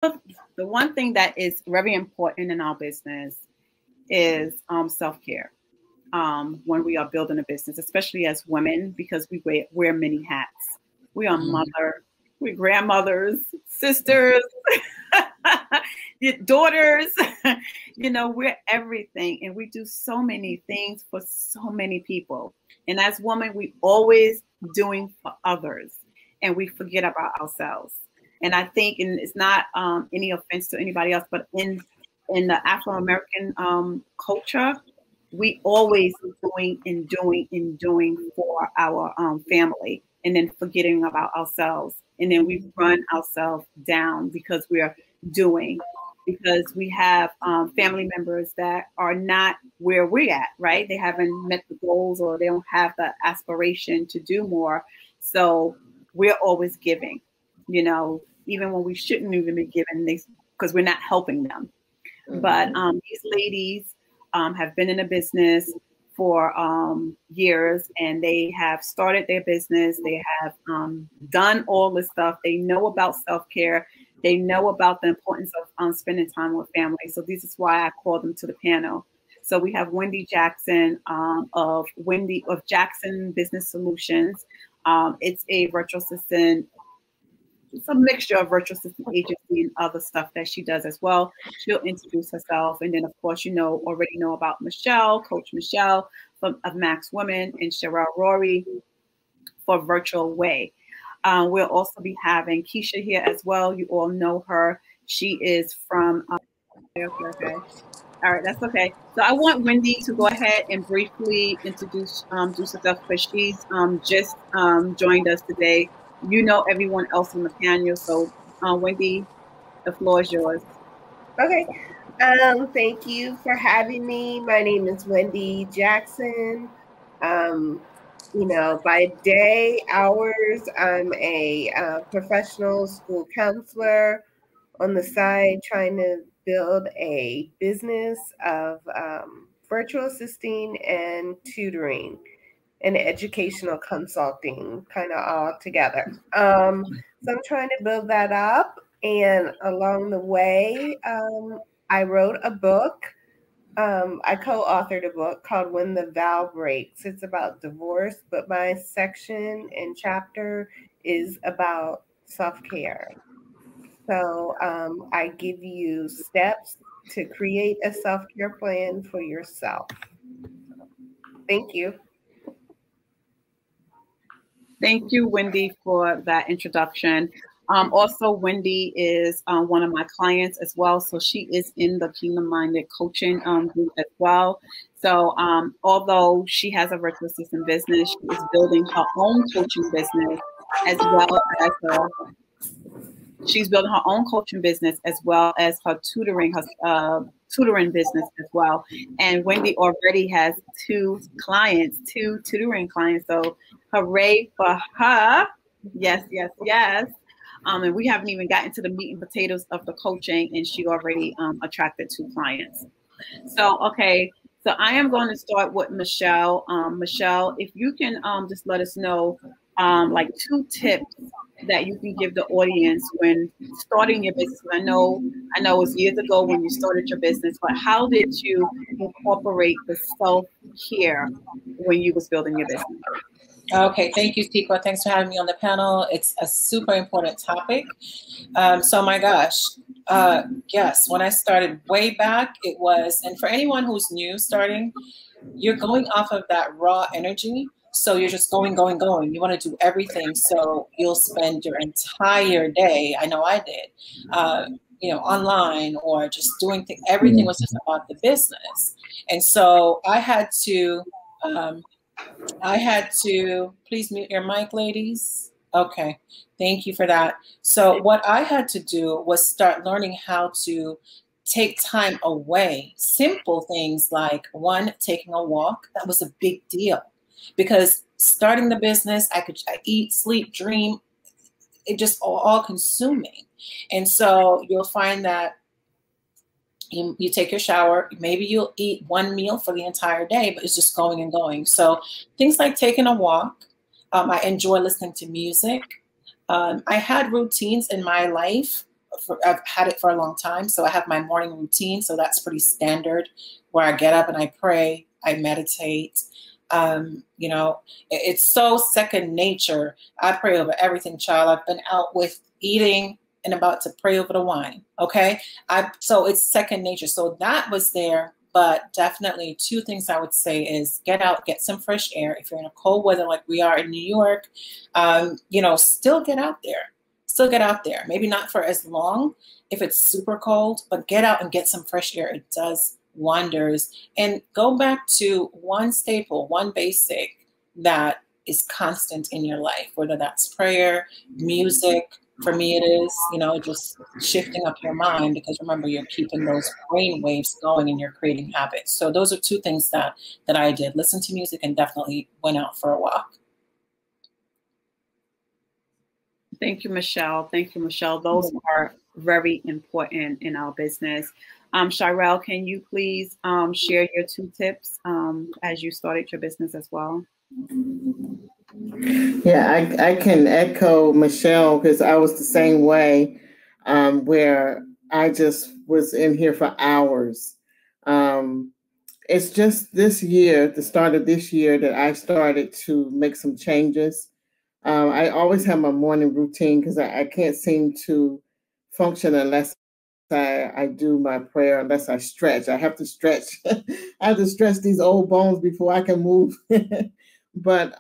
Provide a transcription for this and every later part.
The one thing that is very important in our business is self-care. When we are building a business, especially as women, because we wear many hats. We are mother, we grandmothers, sisters, daughters, we're everything. And we do so many things for so many people. And as women, we always doing for others and we forget about ourselves. And I think, and it's not any offense to anybody else, but in the Afro-American culture, we always doing and doing and doing for our family and then forgetting about ourselves. And then we run ourselves down because we are doing, because we have family members that are not where we're at, right? They haven't met the goals or they don't have the aspiration to do more. So we're always giving, even when we shouldn't even be giving, because we're not helping them. But these ladies have been in a business for years, and they have started their business. They have done all this stuff. They know about self-care. They know about the importance of spending time with family. So this is why I called them to the panel. So we have Wendy Jackson of Jackson Business Solutions. It's a virtual assistant. It's a mixture of virtual assistant agency and other stuff that she does as well. She'll introduce herself. And then, of course, already know about Michelle, Coach Michelle of Max Women, and Sherelle Rory for Virtual Way. We'll also be having Keisha here as well. You all know her. She is from, okay. All right, that's okay. So I want Wendy to go ahead and briefly introduce herself, because she's just joined us today. Everyone else on the panel. So Wendy, the floor is yours. Okay. Thank you for having me. My name is Wendy Jackson. By day hours, I'm a professional school counselor. On the side, trying to build a business of virtual assisting and tutoring and educational consulting, kind of all together. So I'm trying to build that up. And along the way, I wrote a book. I co-authored a book called When the Vow Breaks. It's about divorce, but my section and chapter is about self-care. So I give you steps to create a self-care plan for yourself. Thank you. Thank you, Wendy, for that introduction. Also, Wendy is one of my clients as well. So she is in the Kingdom Minded coaching group as well. So although she has a virtual assistant business, she is building her own coaching business as well as she's building her own coaching business as well as her tutoring business as well. And Wendy already has two tutoring clients. So hooray for her. Yes, yes, yes. And we haven't even gotten to the meat and potatoes of the coaching, and she already attracted 2 clients. So, okay. So I am going to start with Michelle. Michelle, if you can just let us know like 2 tips that you can give the audience when starting your business. I know it was years ago when you started your business, but how did you incorporate the self-care when you was building your business? Okay, thank you, Tikwa. Thanks for having me on the panel. It's a super important topic. So my gosh, yes, when I started way back, it was, and for anyone who's new starting, you're going off of that raw energy. So you're just going. You want to do everything. So you'll spend your entire day, I know I did, online or just doing things. Everything was just about the business. And so I had to, please mute your mic, ladies. Okay, thank you for that. So what I had to do was start learning how to take time away. Simple things like, 1, taking a walk. That was a big deal. Because starting the business, I eat, sleep, dream, it just all consuming. And so you'll find that you take your shower, maybe you'll eat 1 meal for the entire day, but it's just going and going. So things like taking a walk, I enjoy listening to music. I had routines in my life I've had it for a long time. So I have my morning routine. So that's pretty standard, where I get up and I pray, I meditate. You know, it's so second nature. I pray over everything, child. I've been out with eating and about to pray over the wine. Okay. So it's second nature. So that was there. But definitely two things I would say is get out, get some fresh air. If you're in a cold weather like we are in New York, you know, still get out there. Still get out there. Maybe not for as long if it's super cold, but get out and get some fresh air. It does wonders. And go back to one staple, one basic that is constant in your life, whether that's prayer, music. For me, it is, you know, just shifting up your mind, because remember, you're keeping those brain waves going and you're creating habits. So those are two things that I did: listen to music and definitely went out for a walk. Thank you, Michelle. Thank you, Michelle. Those are very important in our business. Shirelle, can you please share your 2 tips as you started your business as well? Yeah, I can echo Michelle, because I was the same way, where I just was in here for hours. It's just this year, the start of this year, that I started to make some changes. I always have my morning routine, because I can't seem to function unless I do my prayer, unless I stretch. I have to stretch. I have to stretch these old bones before I can move. But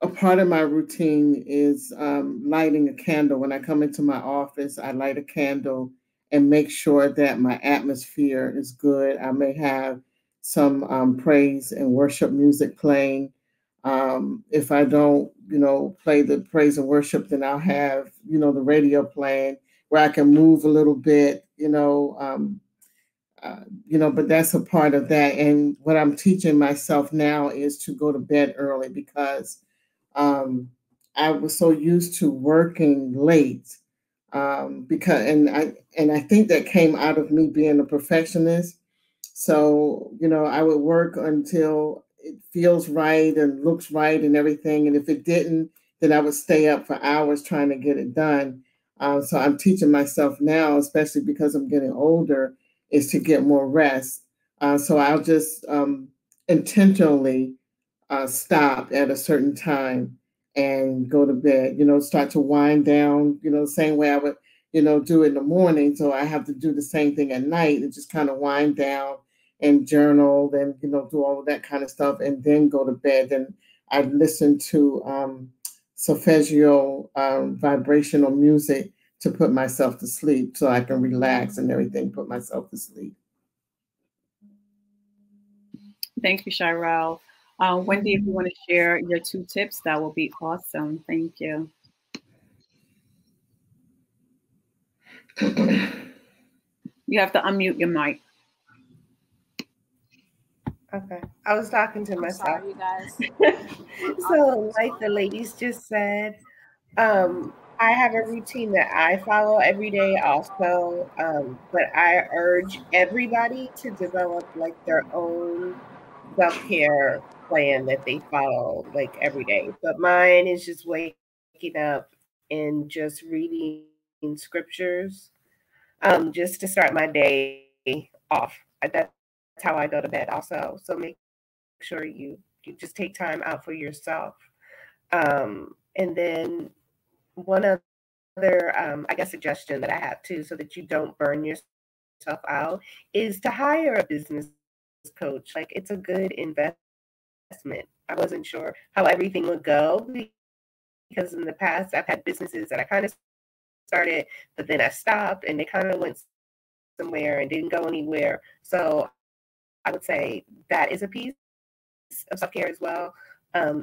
a part of my routine is lighting a candle. When I come into my office, I light a candle and make sure that my atmosphere is good. I may have some praise and worship music playing. If I don't, you know, play the praise and worship, then I'll have, you know, the radio playing where I can move a little bit, but that's a part of that. And what I'm teaching myself now is to go to bed early, because I was so used to working late, and I think that came out of me being a perfectionist. So, you know, I would work until it feels right and looks right and everything. And if it didn't, then I would stay up for hours trying to get it done. So I'm teaching myself now, especially because I'm getting older, is to get more rest. So I'll just intentionally stop at a certain time and go to bed, you know, start to wind down, you know, the same way I would, you know, do in the morning. So I have to do the same thing at night and just kind of wind down and journal and, you know, do all of that kind of stuff and then go to bed. And I listen to solfeggio vibrational music to put myself to sleep so I can relax and everything, put myself to sleep. Thank you, Shirelle. Wendy, if you want to share your 2 tips, that will be awesome. Thank you. You have to unmute your mic. Okay. I was talking to myself. Sorry, you guys. So, like the ladies just said, I have a routine that I follow every day also, but I urge everybody to develop like their own self-care plan that they follow like every day. But mine is just waking up and just reading scriptures, just to start my day off. That's how I go to bed also. So make sure you just take time out for yourself. And then one other, I guess, suggestion that I have too, so that you don't burn yourself out, is to hire a business coach. Like, it's a good investment. I wasn't sure how everything would go, because in the past I've had businesses that I kind of started, but then I stopped and they kind of went somewhere and didn't go anywhere. So I would say that is a piece of self-care as well,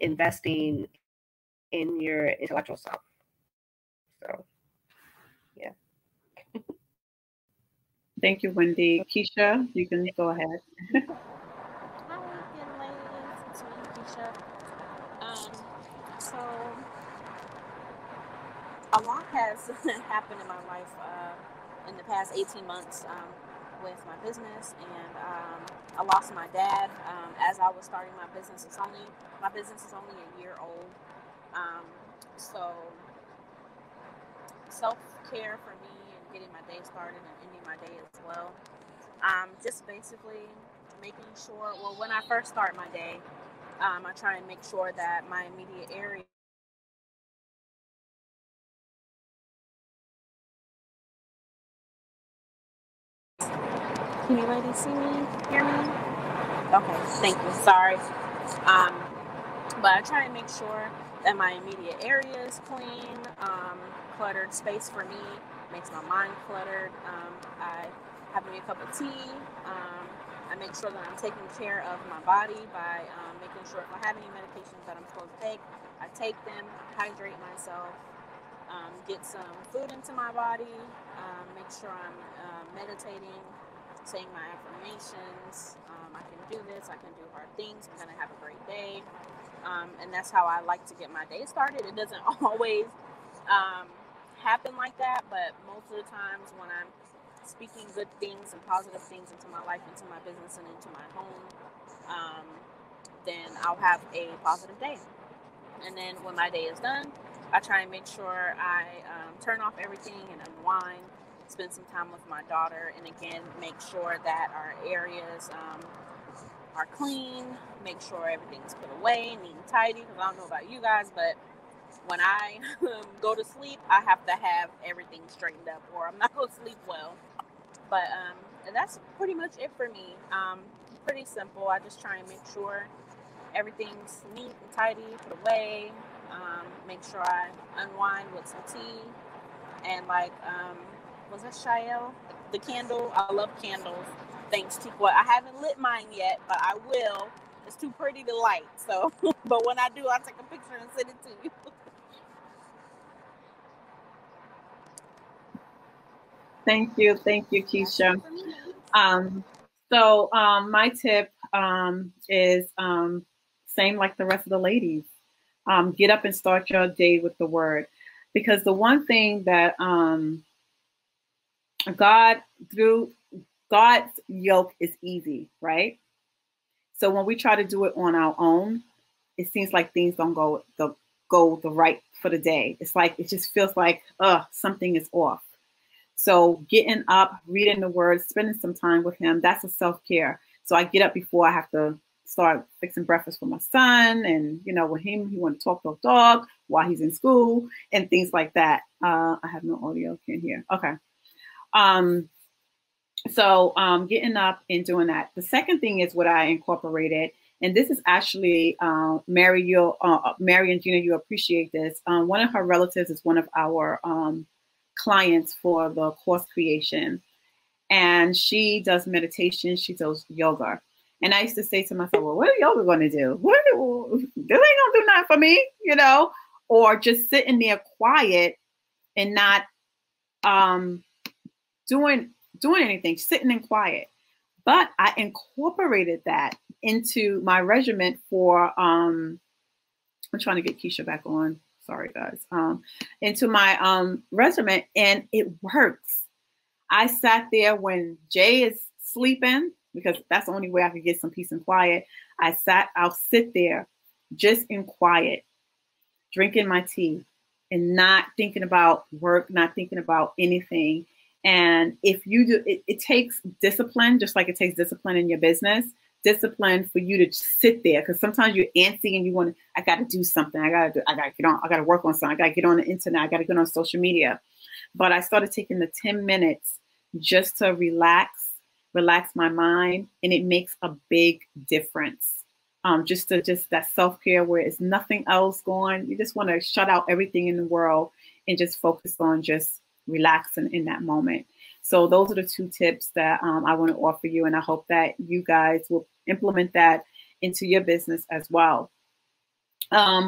investing in your intellectual self. So, yeah. Thank you, Wendy. Keisha, you can go ahead. Hi again, ladies. It's me, Keisha. So, a lot has happened in my life in the past 18 months with my business, and I lost my dad as I was starting my business. My business is only a year old, so self-care for me and getting my day started and ending my day as well. Just basically making sure, well, when I first start my day, I try and make sure that my immediate area. Can you ladies see me? Hear me? Okay, thank you. Sorry. Um, but I try and make sure that my immediate area is clean. Cluttered space for me makes my mind cluttered. I have me a cup of tea. I make sure that I'm taking care of my body by making sure if I have any medications that I'm supposed to take, I take them, hydrate myself, get some food into my body, make sure I'm meditating, saying my affirmations. I can do this, I can do hard things, I'm going to have a great day. And that's how I like to get my day started. It doesn't always happen like that, but most of the times when I'm speaking good things and positive things into my life, into my business, and into my home, then I'll have a positive day. And then when my day is done, I try and make sure I turn off everything and unwind, spend some time with my daughter, and again, make sure that our areas are clean, make sure everything's put away, neat and tidy, because I don't know about you guys, but when I go to sleep, I have to have everything straightened up or I'm not going to sleep well. But that's pretty much it for me. Pretty simple. I just try and make sure everything's neat and tidy, put away, make sure I unwind with some tea, and like, was that Shael? The candle, I love candles, thanks to what, I haven't lit mine yet, but I will. It's too pretty to light, so, but when I do, I'll take a picture and send it to you. Thank you, Keisha. My tip is same like the rest of the ladies. Get up and start your day with the word, because the one thing that God's yoke is easy, right? So when we try to do it on our own, it seems like things don't go the right for the day. It's like it just feels like something is off. So getting up, reading the word, spending some time with him, that's a self-care. So I get up before I have to start fixing breakfast for my son. And, with him, he want to talk to the dog while he's in school and things like that. I have no audio, can't hear. Okay. So getting up and doing that. The second thing is what I incorporated. And this is actually, Mary and Gina, you appreciate this. One of her relatives is one of our clients for the course creation, and she does meditation, she does yoga. And I used to say to myself, well, what are yoga going to do? This ain't gonna do nothing for me, or just sitting there quiet and not doing anything, sitting in quiet. But I incorporated that into my regimen for I'm trying to get Keisha back on. Sorry, guys. Into my regimen, and it works. I sat there when Jay is sleeping, because that's the only way I could get some peace and quiet. I'll sit there just in quiet, drinking my tea and not thinking about work, not thinking about anything. And if you do, it takes discipline, just like it takes discipline in your business. Discipline for you to sit there, because sometimes you're antsy and I got to do something. I got to work on something. I got to get on the internet. I got to get on social media. But I started taking the 10 minutes just to relax my mind, and it makes a big difference. Just that self-care where it's nothing else going. You just want to shut out everything in the world and just focus on just relaxing in that moment. So those are the two tips that I want to offer you, and I hope that you guys will implement that into your business as well. Tanya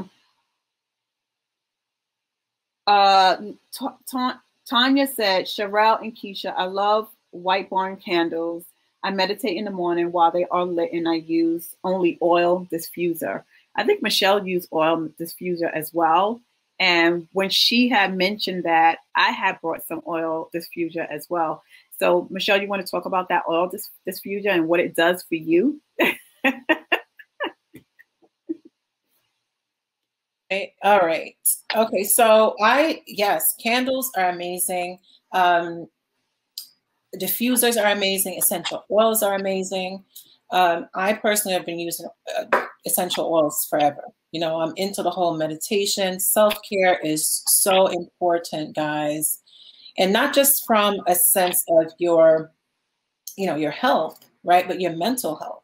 said, Sherelle and Keisha, I love White Barn candles. I meditate in the morning while they are lit, and I use only oil diffuser. I think Michelle used oil diffuser as well. And when she had mentioned that, I had brought some oil diffuser as well. So Michelle, you want to talk about that oil diffuser and what it does for you? Okay. All right. Okay. So yes, candles are amazing. Diffusers are amazing. Essential oils are amazing. I personally have been using essential oils forever. You know, I'm into the whole meditation. Self-care is so important, guys. And not just from a sense of your, you know, your health, right? But your mental health,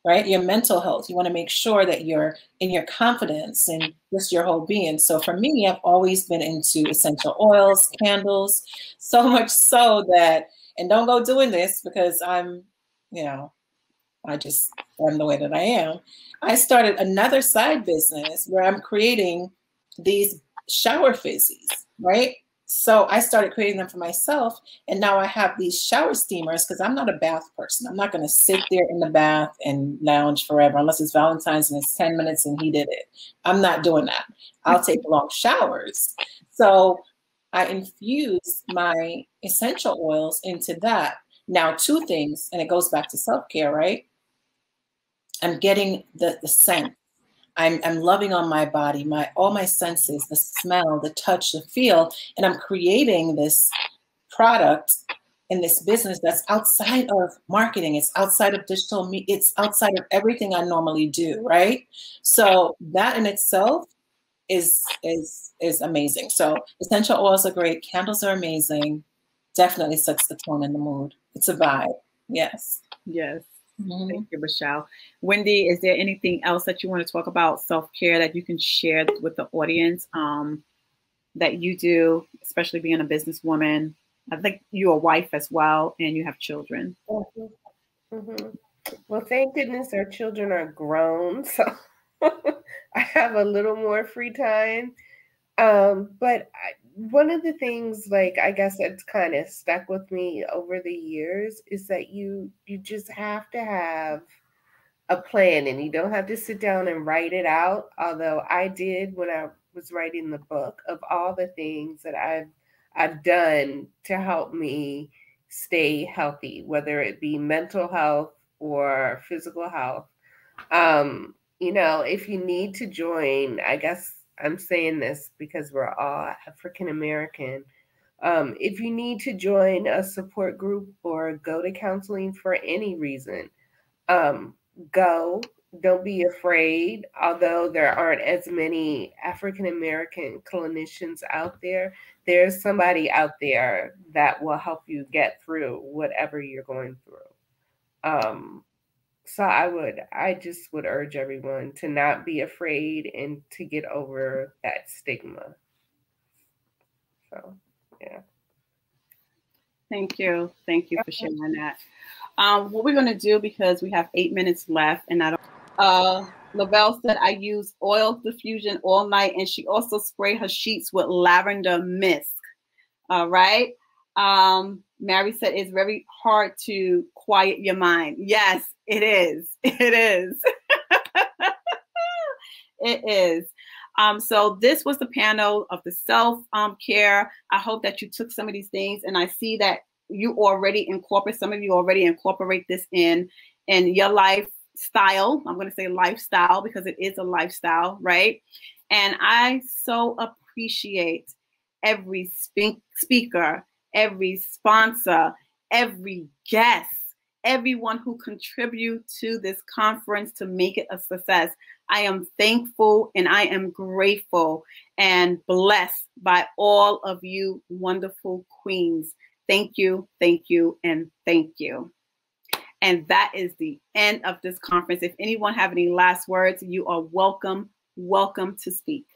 right? Your mental health. You want to make sure that you're in your confidence and just your whole being. So for me, I've always been into essential oils, candles, so much so that, and don't go doing this because I'm, you know, I'm the way that I am. I started another side business where I'm creating these shower fizzies, right? So I started creating them for myself. And now I have these shower steamers because I'm not a bath person. I'm not going to sit there in the bath and lounge forever unless it's Valentine's and it's 10 minutes and he did it. I'm not doing that. I'll take long showers. So I infuse my essential oils into that. Now, two things, and it goes back to self-care, right? I'm getting the scent. I'm loving on my body, all my senses, the smell, the touch, the feel, and I'm creating this product in this business that's outside of marketing. It's outside of digital media. It's outside of everything I normally do, right? So that in itself is amazing. So essential oils are great. Candles are amazing. Definitely sets the tone and the mood. It's a vibe. Yes. Yes. Thank you, Michelle. Wendy, is there anything else that you want to talk about self-care that you can share with the audience that you do, especially being a businesswoman? I think you're a wife as well, and you have children. Mm-hmm. Mm-hmm. Well, thank goodness our children are grown, so I have a little more free time. But one of the things, like, I guess that's kind of stuck with me over the years is that you just have to have a plan, and you don't have to sit down and write it out. Although I did when I was writing the book of all the things that I've done to help me stay healthy, whether it be mental health or physical health. You know, if you need to join, I guess I'm saying this because we're all African American. If you need to join a support group or go to counseling for any reason, go. Don't be afraid. Although there aren't as many African American clinicians out there, there's somebody out there that will help you get through whatever you're going through. So I just would urge everyone to not be afraid and to get over that stigma. So, yeah. Thank you. Thank you for sharing that. What we're going to do, because we have 8 minutes left, and I don't, Lavelle said I use oil diffusion all night, and she also sprayed her sheets with lavender mist. All right. Mary said it's very hard to quiet your mind. Yes, it is. It is. It is. So this was the panel of the self-care. I hope that you took some of these things, and I see that you already incorporate, some of you already incorporate this in your lifestyle. I'm going to say lifestyle because it is a lifestyle, right? And I so appreciate every speaker, every sponsor, every guest, everyone who contribute to this conference to make it a success. I am thankful and I am grateful and blessed by all of you wonderful queens. Thank you, and thank you. And that is the end of this conference. If anyone have any last words, you are welcome to speak.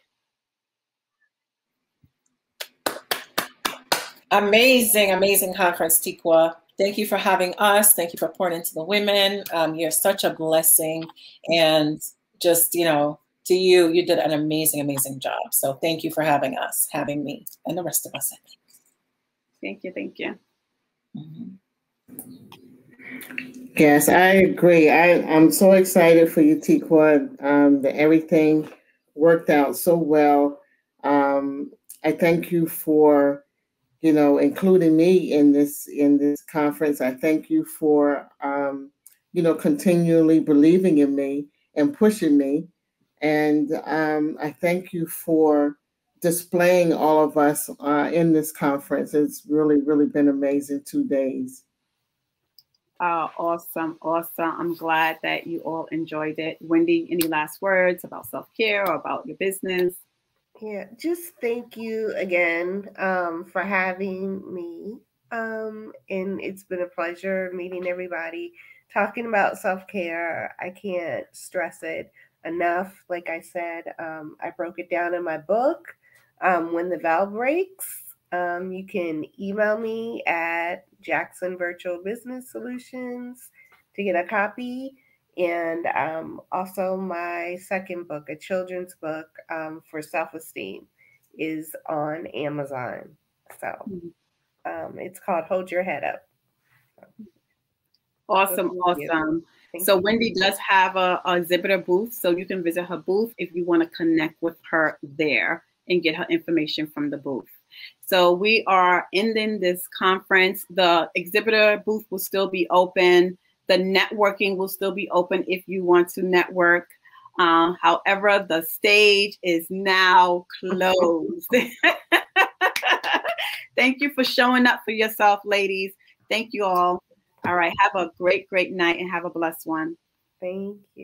Amazing conference, Tikwa. Thank you for having us. Thank you for pouring into the women. You're such a blessing. And just, you know, to you did an amazing job. So thank you for having us, having me, and the rest of us, I think. Thank you. Mm-hmm. Yes, I agree. I'm so excited for you, Tikwa, that everything worked out so well. I thank you for, you know, including me in this conference. I thank you for, you know, continually believing in me and pushing me. And I thank you for displaying all of us in this conference. It's really, really been amazing 2 days. Awesome. Awesome. I'm glad that you all enjoyed it. Wendy, any last words about self-care or about your business? Yeah, just thank you again for having me. And it's been a pleasure meeting everybody, talking about self-care. I can't stress it enough. Like I said, I broke it down in my book, When the Bell Breaks. You can email me at Jackson Virtual Business Solutions to get a copy. And also my second book, a children's book for self-esteem, is on Amazon. So it's called Hold Your Head Up. Awesome. Awesome. So Wendy does have a exhibitor booth, so you can visit her booth if you want to connect with her there and get her information from the booth. So we are ending this conference. The exhibitor booth will still be open. The networking will still be open if you want to network. However, the stage is now closed. Thank you for showing up for yourself, ladies. Thank you all. All right. Have a great, great night and have a blessed one. Thank you.